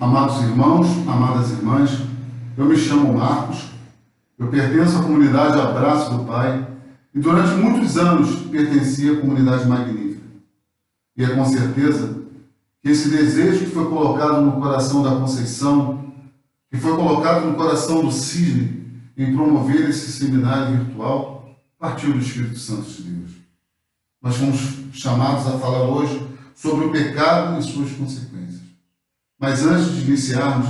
Amados irmãos, amadas irmãs, eu me chamo Marcos, eu pertenço à comunidade Abraço do Pai e durante muitos anos pertenci à comunidade Magnífica. E é com certeza que esse desejo que foi colocado no coração da Conceição, que foi colocado no coração do Cisne em promover esse seminário virtual, partiu do Espírito Santo de Deus. Nós fomos chamados a falar hoje sobre o pecado e suas consequências. Mas antes de iniciarmos,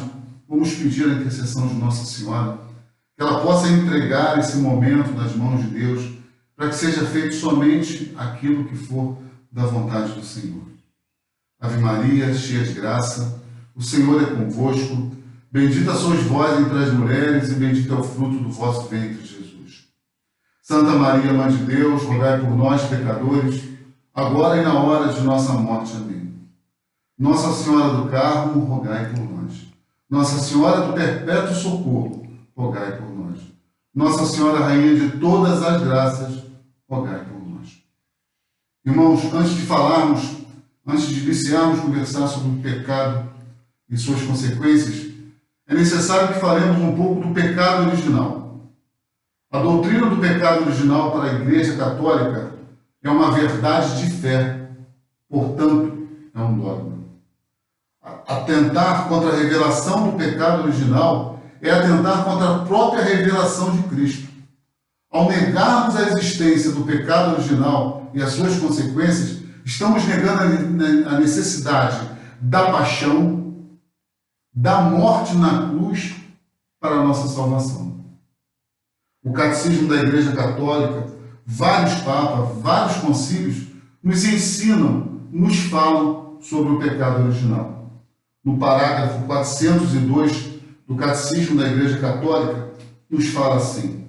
vamos pedir a intercessão de Nossa Senhora, que ela possa entregar esse momento nas mãos de Deus, para que seja feito somente aquilo que for da vontade do Senhor. Ave Maria, cheia de graça, o Senhor é convosco, bendita sois vós entre as mulheres e bendito é o fruto do vosso ventre, Jesus. Santa Maria, Mãe de Deus, rogai por nós, pecadores, agora e na hora de nossa morte. Amém. Nossa Senhora do Carmo, rogai por nós. Nossa Senhora do Perpétuo Socorro, rogai por nós. Nossa Senhora Rainha de todas as graças, rogai por nós. Irmãos, antes de iniciarmos a conversar sobre o pecado e suas consequências, é necessário que falemos um pouco do pecado original. A doutrina do pecado original para a Igreja Católica é uma verdade de fé, portanto, é um dogma. Atentar contra a revelação do pecado original é atentar contra a própria revelação de Cristo. Ao negarmos a existência do pecado original e as suas consequências, estamos negando a necessidade da paixão, da morte na cruz para a nossa salvação. O Catecismo da Igreja Católica, vários papas, vários concílios nos ensinam, nos falam sobre o pecado original. No parágrafo 402 do Catecismo da Igreja Católica, nos fala assim: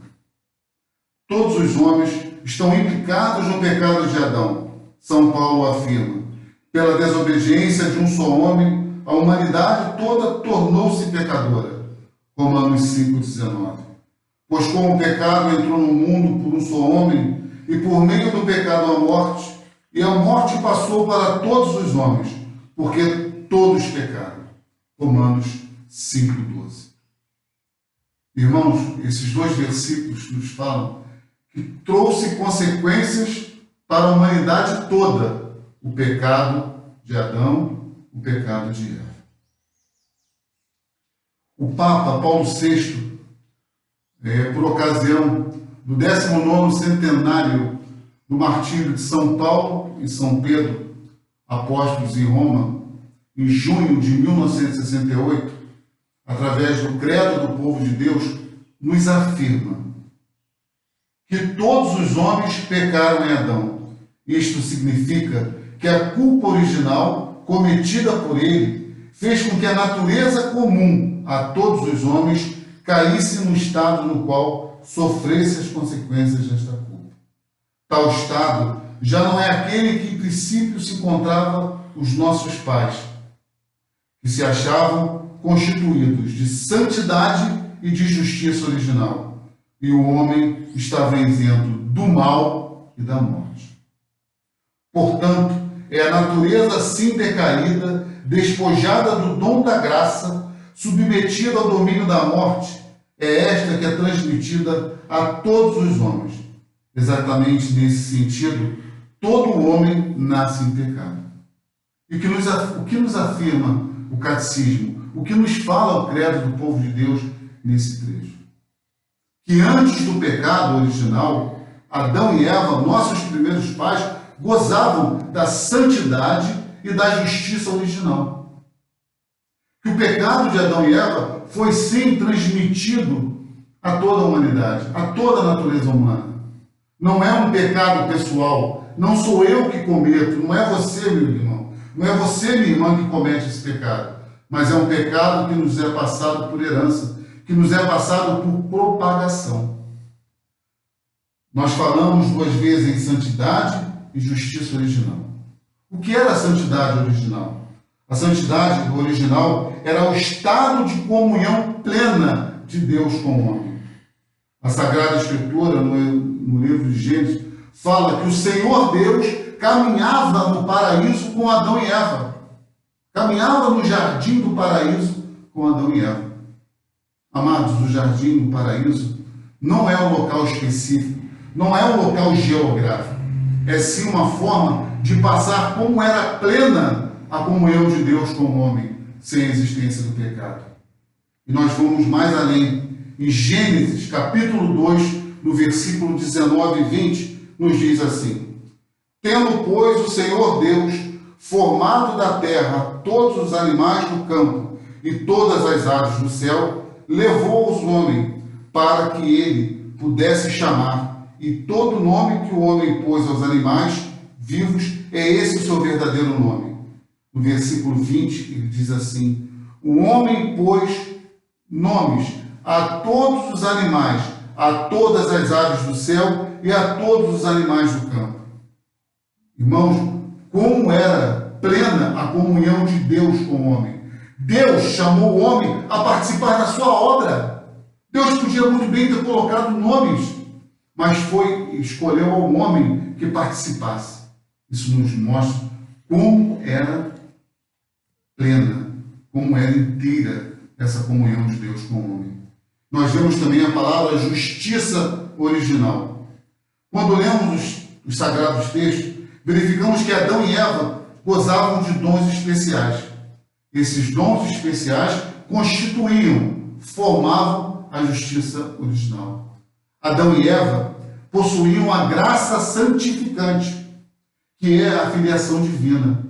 todos os homens estão implicados no pecado de Adão. São Paulo afirma: pela desobediência de um só homem, a humanidade toda tornou-se pecadora. Romanos 5,19. Pois como o pecado entrou no mundo por um só homem, e por meio do pecado a morte, e a morte passou para todos os homens, porque todos pecaram. Romanos 5,12. Irmãos, esses dois versículos nos falam que trouxe consequências para a humanidade toda o pecado de Adão, o pecado de Eva. O Papa Paulo VI, por ocasião do 19º centenário do martírio de São Paulo e São Pedro, apóstolos em Roma, em junho de 1968, através do Credo do Povo de Deus, nos afirma que todos os homens pecaram em Adão. Isto significa que a culpa original, cometida por ele, fez com que a natureza comum a todos os homens caísse no estado no qual sofresse as consequências desta culpa. Tal estado já não é aquele que em princípio se encontrava os nossos pais, que se achavam constituídos de santidade e de justiça original, e o homem estava isento do mal e da morte. Portanto, é a natureza assim decaída, despojada do dom da graça, submetida ao domínio da morte, é esta que é transmitida a todos os homens. Exatamente nesse sentido, todo homem nasce em pecado. E o que nos afirma o Catecismo, o que nos fala o Credo do Povo de Deus nesse trecho? Que antes do pecado original, Adão e Eva, nossos primeiros pais, gozavam da santidade e da justiça original. Que o pecado de Adão e Eva foi sim transmitido a toda a humanidade, a toda a natureza humana. Não é um pecado pessoal, não sou eu que cometo, não é você, meu irmão, não é você, minha irmã, que comete esse pecado, mas é um pecado que nos é passado por herança, que nos é passado por propagação. Nós falamos duas vezes em santidade e justiça original. O que era a santidade original? A santidade original era o estado de comunhão plena de Deus com o homem. A Sagrada Escritura, no livro de Gênesis, fala que o Senhor Deus caminhava no paraíso com Adão e Eva. caminhava no jardim do paraíso com Adão e Eva. Amados, o jardim do paraíso não é um local específico, não é um local geográfico, é sim uma forma de passar como era plena a comunhão de Deus com o homem, sem a existência do pecado. E nós vamos mais além. Em Gênesis, capítulo 2, no versículo 19 e 20, nos diz assim: Tendo, pois, o Senhor Deus formado da terra todos os animais do campo e todas as aves do céu, levou os homens para que ele pudesse chamar, e todo nome que o homem pôs aos animais vivos é esse o seu verdadeiro nome. No versículo 20, ele diz assim: O homem pôs nomes a todos os animais, a todas as aves do céu e a todos os animais do campo. Irmãos, como era plena a comunhão de Deus com o homem. Deus chamou o homem a participar da sua obra. Deus podia muito bem ter colocado nomes, mas escolheu ao homem que participasse. Isso nos mostra como era plena, como era inteira essa comunhão de Deus com o homem. Nós vemos também a palavra justiça original. Quando lemos os sagrados textos, verificamos que Adão e Eva gozavam de dons especiais. Esses dons especiais constituíam, formavam a justiça original. Adão e Eva possuíam a graça santificante, que é a filiação divina,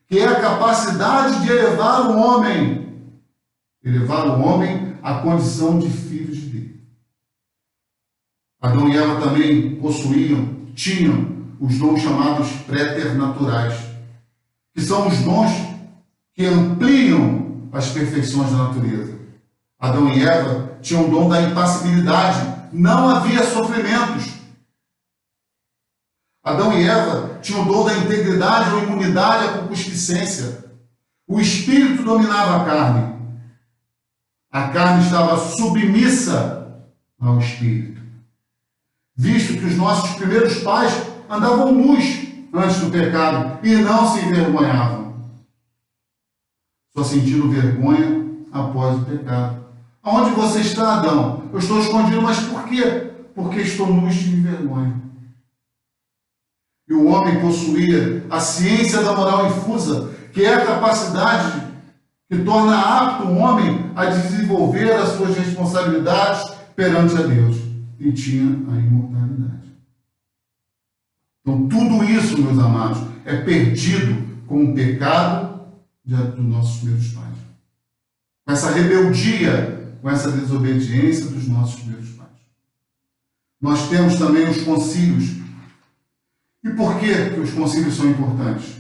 que é a capacidade de elevar o homem à condição de filhos de Deus. Adão e Eva também tinham os dons chamados préternaturais, que são os dons que ampliam as perfeições da natureza. Adão e Eva tinham o dom da impassibilidade, não havia sofrimentos. Adão e Eva tinham o dom da integridade ou imunidade à concupiscência. O espírito dominava a carne. A carne estava submissa ao espírito. Visto que os nossos primeiros pais andavam nus antes do pecado e não se envergonhavam, só sentindo vergonha após o pecado. Aonde você está, Adão? Eu estou escondido, mas por quê? Porque estou nu e tive vergonha. E o homem possuía a ciência da moral infusa, que é a capacidade que torna apto o homem a desenvolver as suas responsabilidades perante a Deus. E tinha a imortalidade. Então, tudo isso, meus amados, é perdido com o pecado dos nossos primeiros pais. Com essa rebeldia, com essa desobediência dos nossos primeiros pais. Nós temos também os concílios. E por que os concílios são importantes?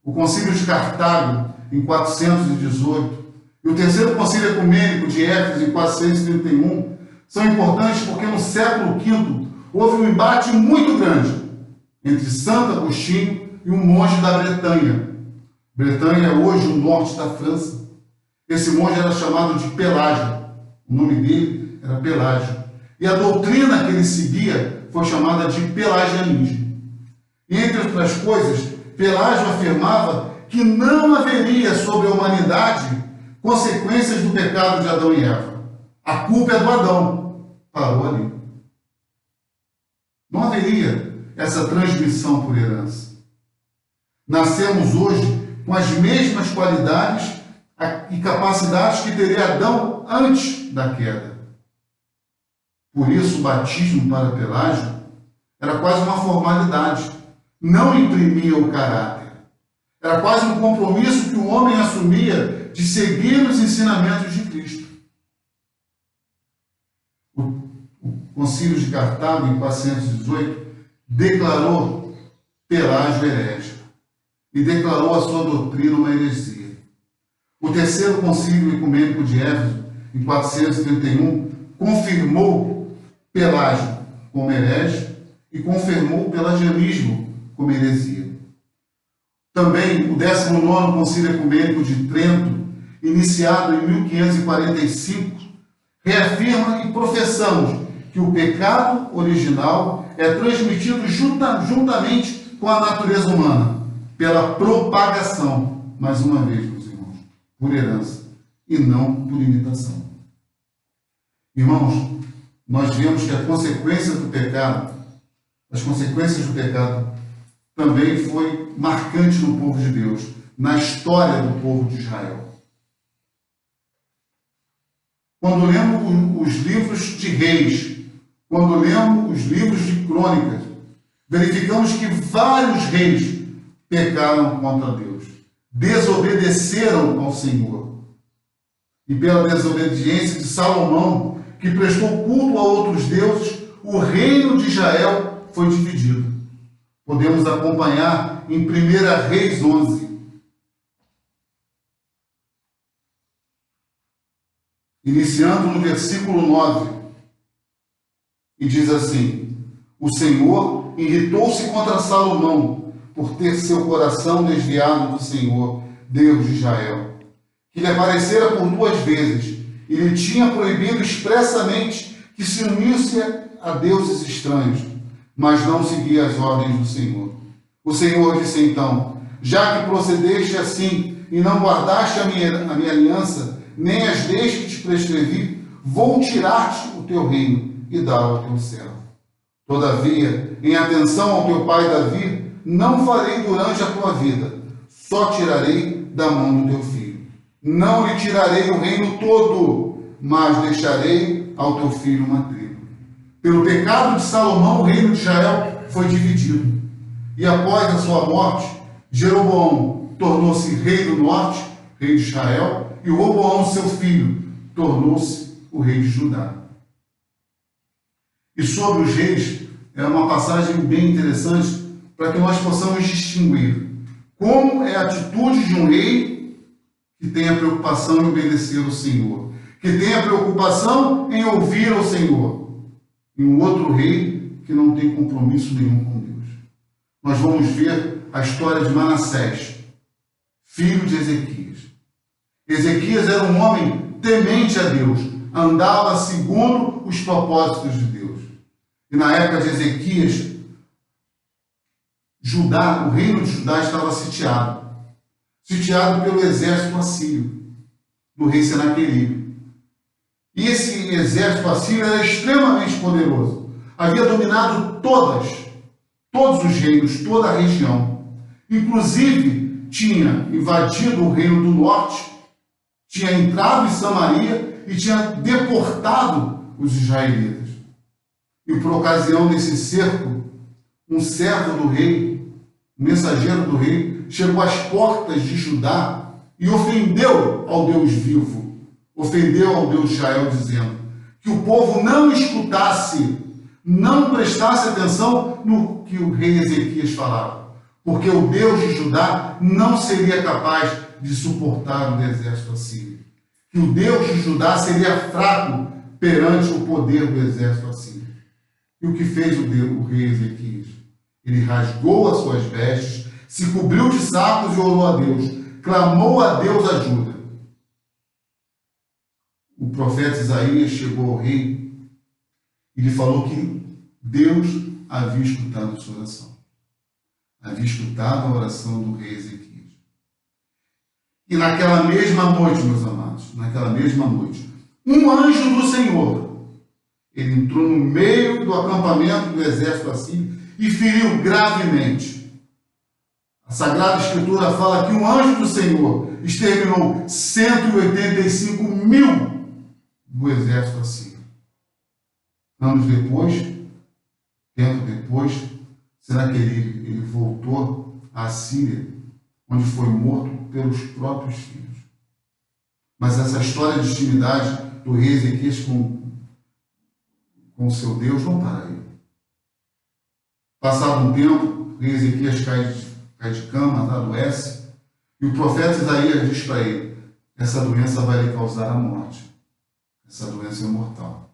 O concílio de Cartago, em 418, e o terceiro concílio ecumênico de Éfeso, em 431, são importantes porque no século V houve um embate muito grande entre Santo Agostinho e um monge da Bretanha. Bretanha é hoje o norte da França. Esse monge era chamado de Pelágio. O nome dele era Pelágio. E a doutrina que ele seguia foi chamada de pelagianismo. E, entre outras coisas, Pelágio afirmava que não haveria sobre a humanidade consequências do pecado de Adão e Eva. A culpa é do Adão. Parou ali. Não haveria essa transmissão por herança. Nascemos hoje com as mesmas qualidades e capacidades que teria Adão antes da queda. Por isso, o batismo para Pelágio era quase uma formalidade. Não imprimia o caráter. Era quase um compromisso que o homem assumia de seguir os ensinamentos de Cristo. O Concílio de Cartago, em 418, declarou Pelágio herético e declarou a sua doutrina uma heresia. O terceiro Concílio Ecumênico de Éfeso, em 431, confirmou Pelágio como herege e confirmou o pelagianismo como heresia. Também o 19º Concílio Ecumênico de Trento, iniciado em 1545, reafirma e professamos que o pecado original é transmitido juntamente com a natureza humana, pela propagação. Mais uma vez, meus irmãos. por herança e não por imitação. Irmãos, nós vemos que a consequência do pecado, as consequências do pecado também foi marcante no povo de Deus, na história do povo de Israel. Quando lemos os livros de Reis, quando lemos os livros de Crônicas, verificamos que vários reis pecaram contra Deus, desobedeceram ao Senhor. E pela desobediência de Salomão, que prestou culto a outros deuses, o reino de Israel foi dividido. Podemos acompanhar em 1 Reis 11. Iniciando no versículo 9. E diz assim: o Senhor irritou-se contra Salomão por ter seu coração desviado do Senhor, Deus de Israel, que lhe aparecera por 2 vezes e lhe tinha proibido expressamente que se unisse a deuses estranhos, mas não seguia as ordens do Senhor. O Senhor disse então: já que procedeste assim e não guardaste a minha aliança, nem as leis que te prescrevi, vou tirar-te o teu reino e dar-o ao teu servo. Todavia, em atenção ao teu pai Davi, não farei durante a tua vida, só tirarei da mão do teu filho. Não lhe tirarei o reino todo, mas deixarei ao teu filho uma tribo. Pelo pecado de Salomão, o reino de Israel foi dividido. E após a sua morte, Jeroboão tornou-se rei do norte, rei de Israel, e Roboão, seu filho, tornou-se o rei de Judá. E sobre os reis, é uma passagem bem interessante para que nós possamos distinguir como é a atitude de um rei que tem a preocupação em obedecer ao Senhor, que tem a preocupação em ouvir ao Senhor, e um outro rei que não tem compromisso nenhum com Deus. Nós vamos ver a história de Manassés, filho de Ezequias. Ezequias era um homem temente a Deus, andava segundo os propósitos de Deus. E na época de Ezequias, Judá, o reino de Judá estava sitiado pelo exército assírio, do rei Senaqueribe. E esse exército assírio era extremamente poderoso. Havia dominado todos os reinos, toda a região. Inclusive, tinha invadido o reino do norte, tinha entrado em Samaria e tinha deportado os israelitas. E por ocasião desse cerco, um servo do rei, um mensageiro do rei, chegou às portas de Judá e ofendeu ao Deus vivo, ofendeu ao Deus de Israel, dizendo que o povo não escutasse, não prestasse atenção no que o rei Ezequias falava, porque o Deus de Judá não seria capaz de suportar o exército assírio, que o Deus de Judá seria fraco perante o poder do exército assírio. E o que fez o rei Ezequias? Ele rasgou as suas vestes, se cobriu de sacos e orou a Deus, clamou a Deus ajuda. O profeta Isaías chegou ao rei e lhe falou que Deus havia escutado a sua oração. Havia escutado a oração do rei Ezequias. E naquela mesma noite, meus amados, naquela mesma noite, um anjo do Senhor, ele entrou no meio do acampamento do exército assírio e feriu gravemente. A Sagrada Escritura fala que um anjo do Senhor exterminou 185 mil do exército assírio. Anos depois, tempo depois, será que ele voltou à Síria, onde foi morto pelos próprios filhos. Mas essa história de intimidade do rei Ezequias com o seu Deus não para aí. Passado um tempo, o rei Ezequias cai de cama, adoece, e o profeta Isaías diz para ele: essa doença vai lhe causar a morte. Essa doença é mortal.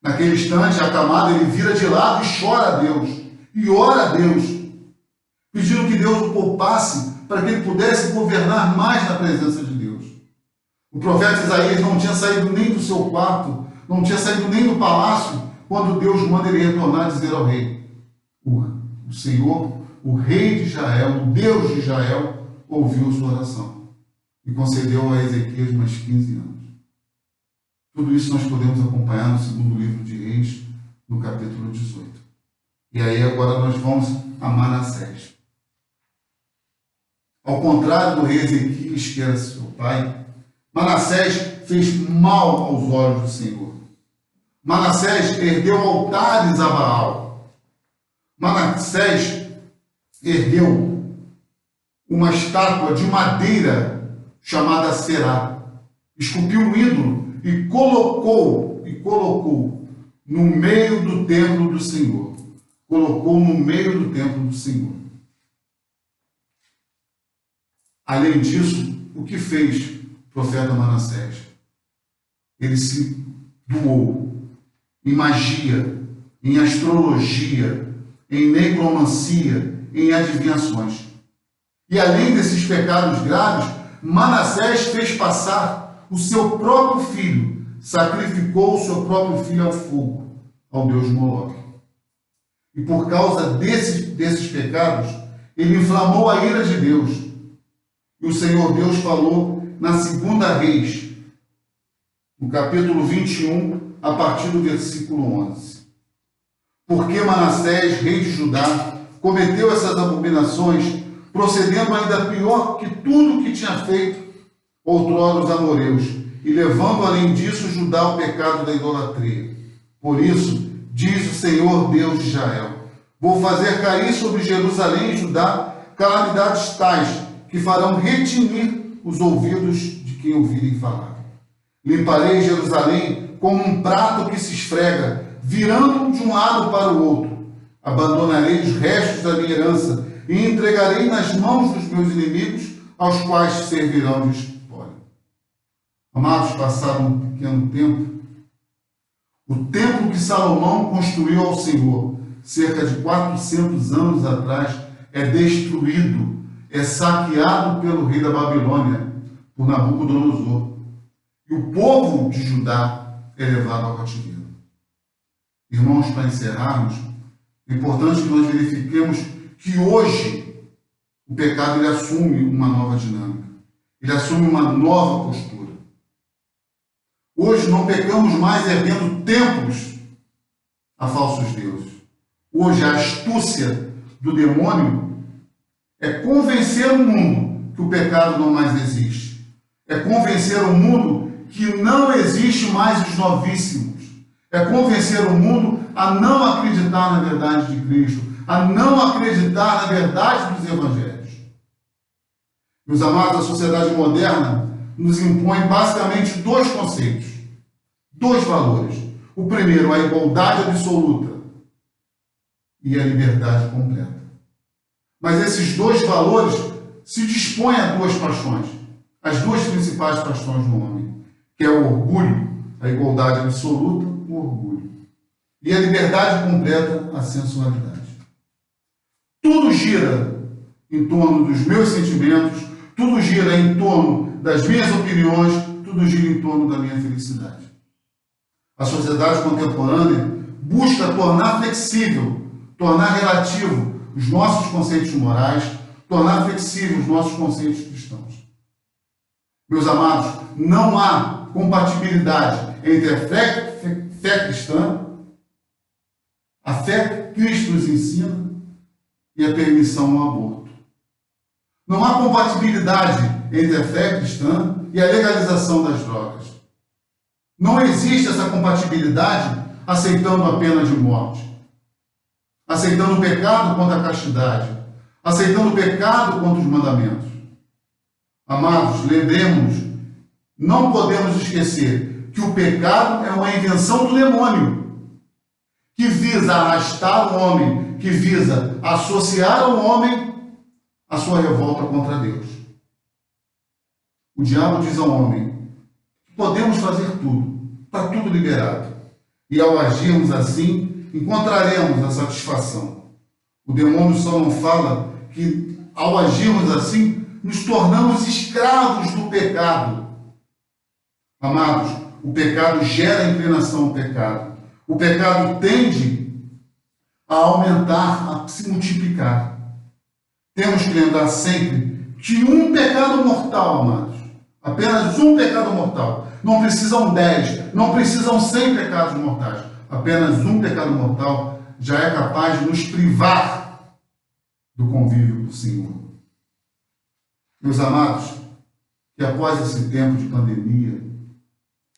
Naquele instante, acamado, ele vira de lado e chora a Deus, e ora a Deus, pedindo que Deus o poupasse para que ele pudesse governar mais na presença de Deus. O profeta Isaías não tinha saído nem do seu quarto, não tinha saído nem do palácio, quando Deus manda ele retornar e dizer ao rei: o Senhor, o rei de Israel, o Deus de Israel, ouviu sua oração. e concedeu a Ezequias mais 15 anos. Tudo isso nós podemos acompanhar no segundo livro de Reis, no capítulo 18. E aí agora nós vamos a Manassés. Ao contrário do rei Ezequias, que era seu pai, Manassés fez mal aos olhos do Senhor. Manassés ergueu altares a Baal. Manassés ergueu uma estátua de madeira chamada Será. Esculpiu um ídolo e colocou no meio do templo do Senhor. Colocou no meio do templo do Senhor. Além disso, o que fez o profeta Manassés? Ele se doou em magia, em astrologia, em necromancia, em adivinhações. E além desses pecados graves, Manassés fez passar o seu próprio filho, sacrificou o seu próprio filho ao fogo, ao deus Moloque. E por causa desses pecados, ele inflamou a ira de Deus. E o Senhor Deus falou na segunda Reis, no capítulo 21, a partir do versículo 11. Porque Manassés, rei de Judá, cometeu essas abominações, procedendo ainda pior que tudo que tinha feito outrora os amoreus, e levando além disso Judá ao pecado da idolatria. Por isso, diz o Senhor Deus de Israel: vou fazer cair sobre Jerusalém e Judá calamidades tais que farão retinir os ouvidos de quem ouvirem falar. Limparei Jerusalém como um prato que se esfrega, virando de um lado para o outro. Abandonarei os restos da minha herança e entregarei nas mãos dos meus inimigos, aos quais servirão de espólio. Amados, passado um pequeno tempo, o templo que Salomão construiu ao Senhor, cerca de 400 anos atrás, é destruído, é saqueado pelo rei da Babilônia, por Nabucodonosor. E o povo de Judá é levado ao cativeiro. Irmãos, para encerrarmos, é importante que nós verifiquemos que hoje o pecado ele assume uma nova dinâmica. Ele assume uma nova postura. Hoje não pecamos mais erguendo templos a falsos deuses. Hoje a astúcia do demônio é convencer o mundo que o pecado não mais existe. É convencer o mundo que não existe mais os novíssimos. É convencer o mundo a não acreditar na verdade de Cristo, a não acreditar na verdade dos evangelhos. Meus amados, a sociedade moderna nos impõe basicamente dois conceitos, dois valores. O primeiro, a igualdade absoluta e a liberdade completa. Mas esses dois valores se dispõem a duas paixões, as duas principais paixões do homem, que é o orgulho, a igualdade absoluta, o orgulho, e a liberdade completa, a sensualidade. Tudo gira em torno dos meus sentimentos, tudo gira em torno das minhas opiniões, tudo gira em torno da minha felicidade. A sociedade contemporânea busca tornar flexível, tornar relativo os nossos conceitos morais, tornar flexível os nossos conceitos cristãos. Meus amados, não há compatibilidade entre a fé cristã, a fé que Cristo nos ensina e a permissão ao aborto. Não há compatibilidade entre a fé cristã e a legalização das drogas. Não existe essa compatibilidade aceitando a pena de morte, aceitando o pecado contra a castidade, aceitando o pecado contra os mandamentos. Amados, lembremos, não podemos esquecer que o pecado é uma invenção do demônio, que visa arrastar o homem, que visa associar ao homem a sua revolta contra Deus. O diabo diz ao homem que podemos fazer tudo, está tudo liberado. E ao agirmos assim, encontraremos a satisfação. O demônio só não fala que ao agirmos assim, nos tornamos escravos do pecado. Amados, o pecado gera inclinação ao pecado. O pecado tende a aumentar, a se multiplicar. Temos que lembrar sempre que um pecado mortal, amados, Apenas um pecado mortal. Não precisam 10, não precisam 100 pecados mortais. Apenas um pecado mortal já é capaz de nos privar do convívio do Senhor. Meus amados, que após esse tempo de pandemia,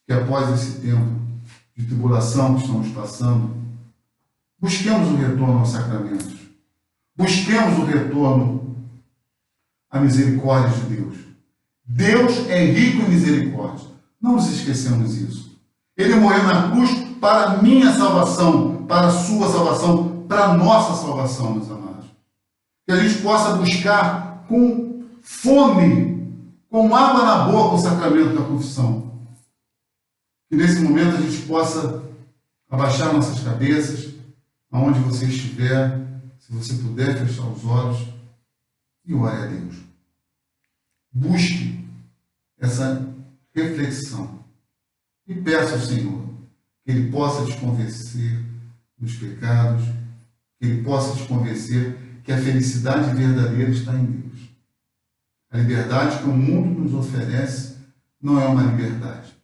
que após esse tempo de tribulação que estamos passando, busquemos o retorno aos sacramentos. Busquemos o retorno à misericórdia de Deus. Deus é rico em misericórdia. Não nos esquecemos disso. Ele morreu na cruz para a minha salvação, para a sua salvação, para a nossa salvação, meus amados. Que a gente possa buscar com fome, com água na boca, o sacramento da confissão. Que nesse momento a gente possa abaixar nossas cabeças, aonde você estiver, se você puder fechar os olhos e ore a Deus. Busque essa reflexão e peça ao Senhor que Ele possa te convencer dos pecados, que Ele possa te convencer que a felicidade verdadeira está em Deus. A liberdade que o mundo nos oferece não é uma liberdade.